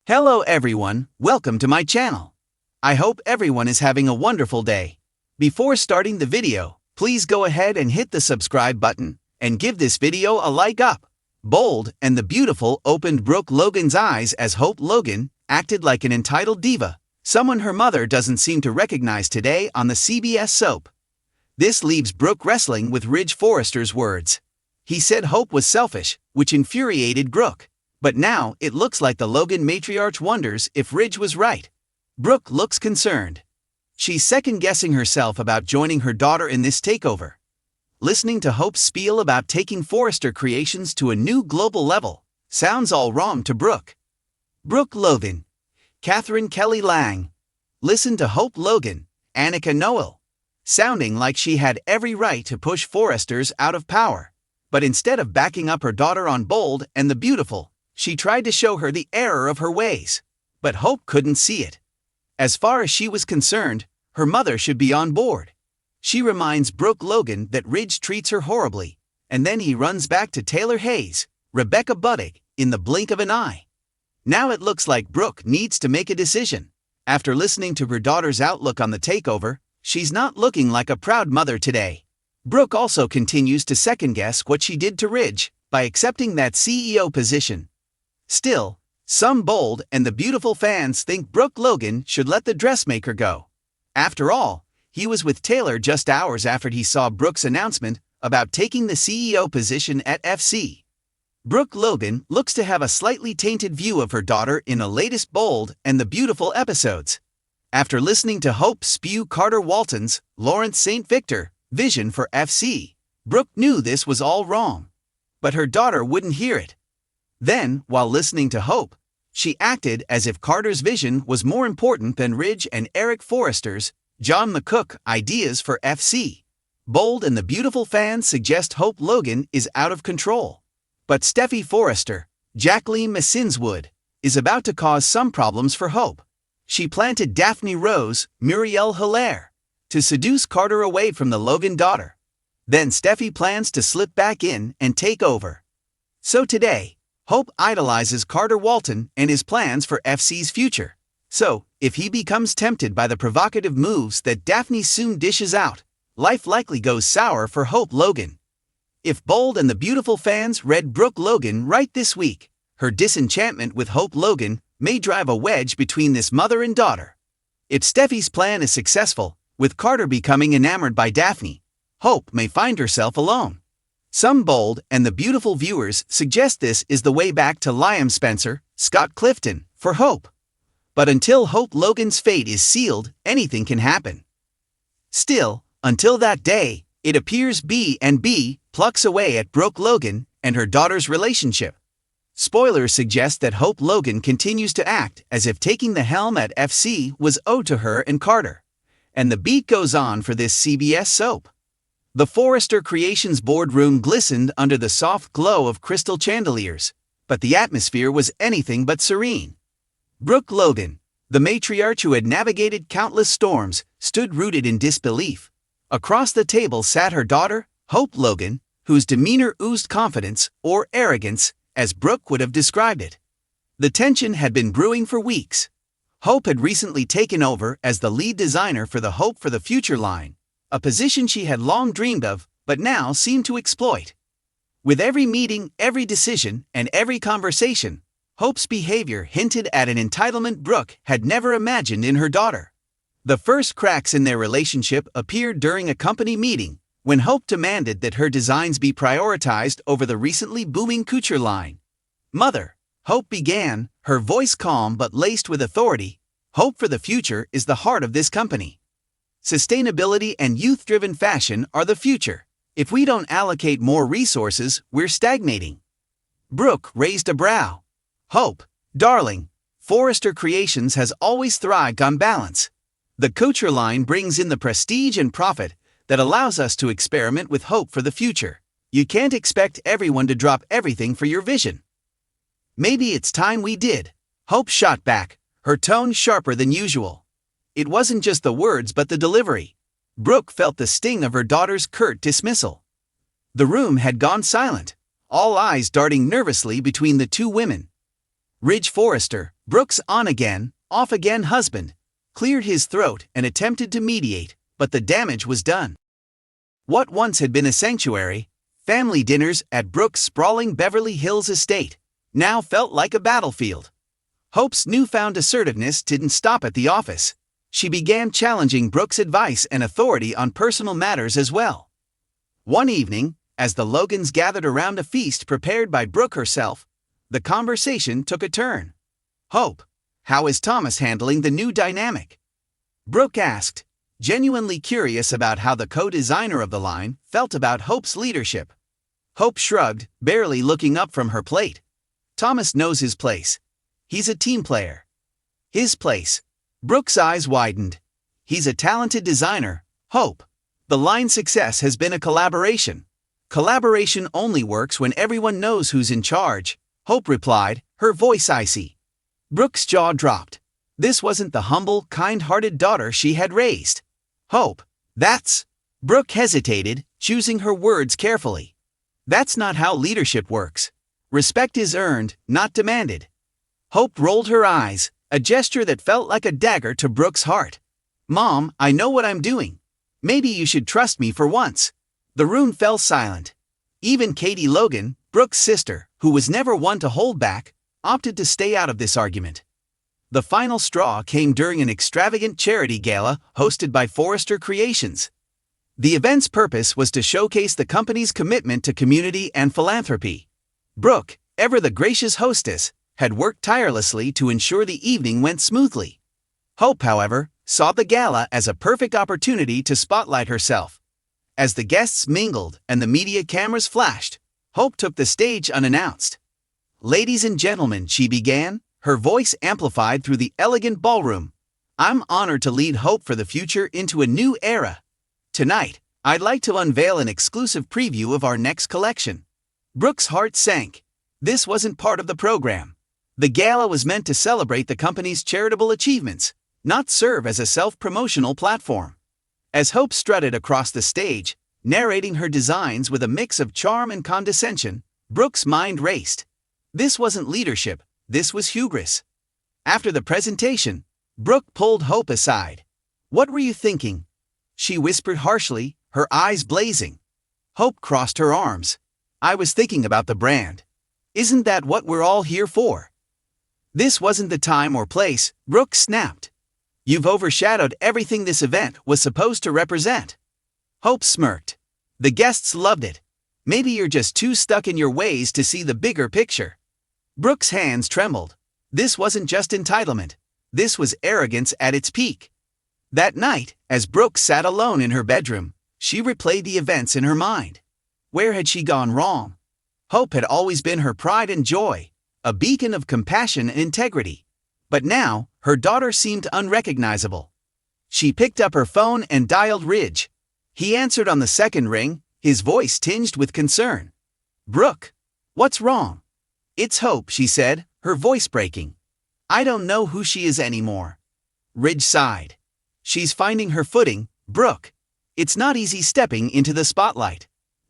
Hello everyone, welcome to my channel. I hope everyone is having a wonderful day. Before starting the video, please go ahead and hit the subscribe button and give this video a like up. Bold and the Beautiful opened Brooke Logan's eyes as Hope Logan acted like an entitled diva, someone her mother doesn't seem to recognize today on the CBS soap. This leaves Brooke wrestling with Ridge Forrester's words. He said Hope was selfish, which infuriated Brooke. But now it looks like the Logan matriarch wonders if Ridge was right. Brooke looks concerned. She's second-guessing herself about joining her daughter in this takeover. Listening to Hope's spiel about taking Forrester creations to a new global level sounds all wrong to Brooke. Brooke Logan, Catherine Kelly Lang. Listen to Hope Logan, Annika Noel, sounding like she had every right to push Forresters out of power. But instead of backing up her daughter on Bold and the Beautiful, she tried to show her the error of her ways, but Hope couldn't see it. As far as she was concerned, her mother should be on board. She reminds Brooke Logan that Ridge treats her horribly, and then he runs back to Taylor Hayes, Rebecca Buddick, in the blink of an eye. Now it looks like Brooke needs to make a decision. After listening to her daughter's outlook on the takeover, she's not looking like a proud mother today. Brooke also continues to second-guess what she did to Ridge by accepting that CEO position. Still, some Bold and the Beautiful fans think Brooke Logan should let the dressmaker go. After all, he was with Taylor just hours after he saw Brooke's announcement about taking the CEO position at FC. Brooke Logan looks to have a slightly tainted view of her daughter in the latest Bold and the Beautiful episodes. After listening to Hope spew Carter Walton's Lawrence St. Victor vision for FC, Brooke knew this was all wrong. But her daughter wouldn't hear it. Then, while listening to Hope, she acted as if Carter's vision was more important than Ridge and Eric Forrester's, John McCook, ideas for FC. Bold and the Beautiful fans suggest Hope Logan is out of control. But Steffi Forrester, Jacqueline Messinswood, is about to cause some problems for Hope. She planted Daphne Rose, Muriel Hilaire, to seduce Carter away from the Logan daughter. Then Steffi plans to slip back in and take over. So today, Hope idolizes Carter Walton and his plans for FC's future. So, if he becomes tempted by the provocative moves that Daphne soon dishes out, life likely goes sour for Hope Logan. If Bold and the Beautiful fans read Brooke Logan right this week, her disenchantment with Hope Logan may drive a wedge between this mother and daughter. If Steffi's plan is successful, with Carter becoming enamored by Daphne, Hope may find herself alone. Some Bold and the Beautiful viewers suggest this is the way back to Liam Spencer, Scott Clifton, for Hope. But until Hope Logan's fate is sealed, anything can happen. Still, until that day, it appears B&B plucks away at Brooke Logan and her daughter's relationship. Spoilers suggest that Hope Logan continues to act as if taking the helm at FC was owed to her and Carter. And the beat goes on for this CBS soap. The Forrester Creations boardroom glistened under the soft glow of crystal chandeliers, but the atmosphere was anything but serene. Brooke Logan, the matriarch who had navigated countless storms, stood rooted in disbelief. Across the table sat her daughter, Hope Logan, whose demeanor oozed confidence, or arrogance, as Brooke would have described it. The tension had been brewing for weeks. Hope had recently taken over as the lead designer for the Hope for the Future line, a position she had long dreamed of, but now seemed to exploit. With every meeting, every decision, and every conversation, Hope's behavior hinted at an entitlement Brooke had never imagined in her daughter. The first cracks in their relationship appeared during a company meeting, when Hope demanded that her designs be prioritized over the recently booming couture line. "Mother," Hope began, her voice calm but laced with authority, "Hope for the Future is the heart of this company. Sustainability and youth-driven fashion are the future. If we don't allocate more resources, we're stagnating." Brooke raised a brow. "Hope, darling, Forrester Creations has always thrived on balance. The couture line brings in the prestige and profit that allows us to experiment with hope for the future. You can't expect everyone to drop everything for your vision." "Maybe it's time we did," Hope shot back, her tone sharper than usual. It wasn't just the words but the delivery. Brooke felt the sting of her daughter's curt dismissal. The room had gone silent, all eyes darting nervously between the two women. Ridge Forrester, Brooke's on-again, off-again husband cleared his throat and attempted to mediate, but the damage was done. What once had been a sanctuary, family dinners at Brooke's sprawling Beverly Hills estate, now felt like a battlefield. Hope's newfound assertiveness didn't stop at the office. She began challenging Brooke's advice and authority on personal matters as well. One evening, as the Logans gathered around a feast prepared by Brooke herself, the conversation took a turn. "Hope, how is Thomas handling the new dynamic?" Brooke asked, genuinely curious about how the co-designer of the line felt about Hope's leadership. Hope shrugged, barely looking up from her plate. "Thomas knows his place. He's a team player." "His place?" Brooke's eyes widened. "He's a talented designer, Hope. The line's success has been a collaboration." "Collaboration only works when everyone knows who's in charge," Hope replied, her voice icy. Brooke's jaw dropped. This wasn't the humble, kind-hearted daughter she had raised. "Hope, that's..." Brooke hesitated, choosing her words carefully. "That's not how leadership works. Respect is earned, not demanded." Hope rolled her eyes, a gesture that felt like a dagger to Brooke's heart. "Mom, I know what I'm doing. Maybe you should trust me for once." The room fell silent. Even Katie Logan, Brooke's sister, who was never one to hold back, opted to stay out of this argument. The final straw came during an extravagant charity gala hosted by Forrester Creations. The event's purpose was to showcase the company's commitment to community and philanthropy. Brooke, ever the gracious hostess, had worked tirelessly to ensure the evening went smoothly. Hope, however, saw the gala as a perfect opportunity to spotlight herself. As the guests mingled and the media cameras flashed, Hope took the stage unannounced. "Ladies and gentlemen," she began, her voice amplified through the elegant ballroom. "I'm honored to lead Hope for the future into a new era. Tonight, I'd like to unveil an exclusive preview of our next collection." Brooke's heart sank. This wasn't part of the program. The gala was meant to celebrate the company's charitable achievements, not serve as a self-promotional platform. As Hope strutted across the stage, narrating her designs with a mix of charm and condescension, Brooke's mind raced. This wasn't leadership, this was hubris. After the presentation, Brooke pulled Hope aside. "What were you thinking?" she whispered harshly, her eyes blazing. Hope crossed her arms. "I was thinking about the brand. Isn't that what we're all here for?" "This wasn't the time or place," Brooke snapped. "You've overshadowed everything this event was supposed to represent." Hope smirked. "The guests loved it. Maybe you're just too stuck in your ways to see the bigger picture." Brooke's hands trembled. This wasn't just entitlement. This was arrogance at its peak. That night, as Brooke sat alone in her bedroom, she replayed the events in her mind. Where had she gone wrong? Hope had always been her pride and joy, a beacon of compassion and integrity. But now, her daughter seemed unrecognizable. She picked up her phone and dialed Ridge. He answered on the second ring, his voice tinged with concern. "Brooke, what's wrong?" "It's Hope," she said, her voice breaking. "I don't know who she is anymore." Ridge sighed. "She's finding her footing, Brooke. It's not easy stepping into the spotlight."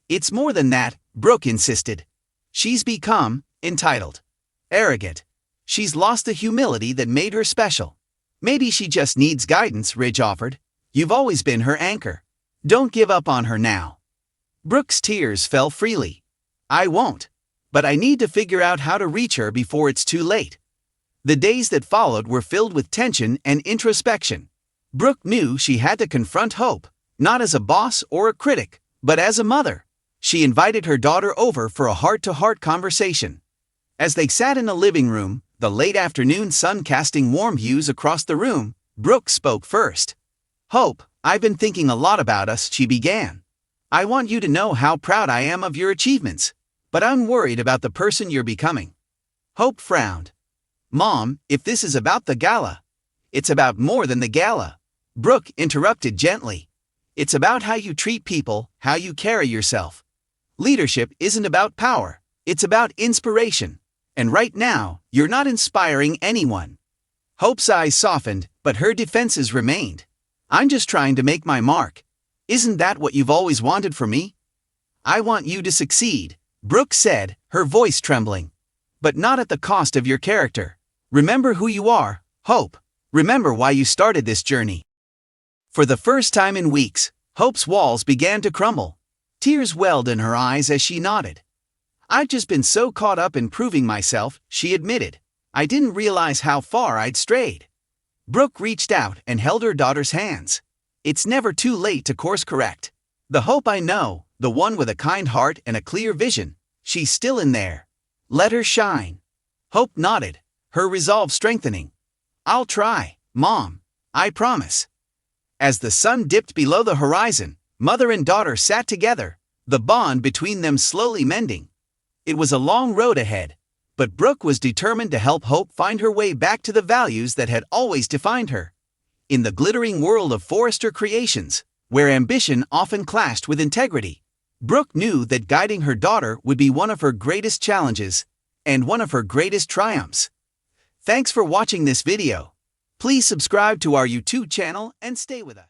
"It's more than that," Brooke insisted. "She's become entitled, arrogant. She's lost the humility that made her special." "Maybe she just needs guidance," Ridge offered. "You've always been her anchor. Don't give up on her now." Brooke's tears fell freely. "I won't. But I need to figure out how to reach her before it's too late." The days that followed were filled with tension and introspection. Brooke knew she had to confront Hope, not as a boss or a critic, but as a mother. She invited her daughter over for a heart-to-heart conversation. As they sat in a living room, the late afternoon sun casting warm hues across the room, Brooke spoke first. "Hope, I've been thinking a lot about us," she began. "I want you to know how proud I am of your achievements, but I'm worried about the person you're becoming." Hope frowned. "Mom, if this is about the gala..." "It's about more than the gala," Brooke interrupted gently. "It's about how you treat people, how you carry yourself. Leadership isn't about power, it's about inspiration. And right now, you're not inspiring anyone." Hope's eyes softened, but her defenses remained. "I'm just trying to make my mark. Isn't that what you've always wanted from me?" "I want you to succeed," Brooke said, her voice trembling. "But not at the cost of your character." Remember who you are, Hope. Remember why you started this journey. For the first time in weeks, Hope's walls began to crumble. Tears welled in her eyes as she nodded. "I've just been so caught up in proving myself," she admitted. "I didn't realize how far I'd strayed." Brooke reached out and held her daughter's hands. "It's never too late to course correct. The Hope I know, the one with a kind heart and a clear vision, she's still in there. Let her shine." Hope nodded, her resolve strengthening. "I'll try, Mom. I promise." As the sun dipped below the horizon, mother and daughter sat together, the bond between them slowly mending. It was a long road ahead, but Brooke was determined to help Hope find her way back to the values that had always defined her. In the glittering world of Forrester Creations, where ambition often clashed with integrity, Brooke knew that guiding her daughter would be one of her greatest challenges and one of her greatest triumphs. Thanks for watching this video. Please subscribe to our YouTube channel and stay with us.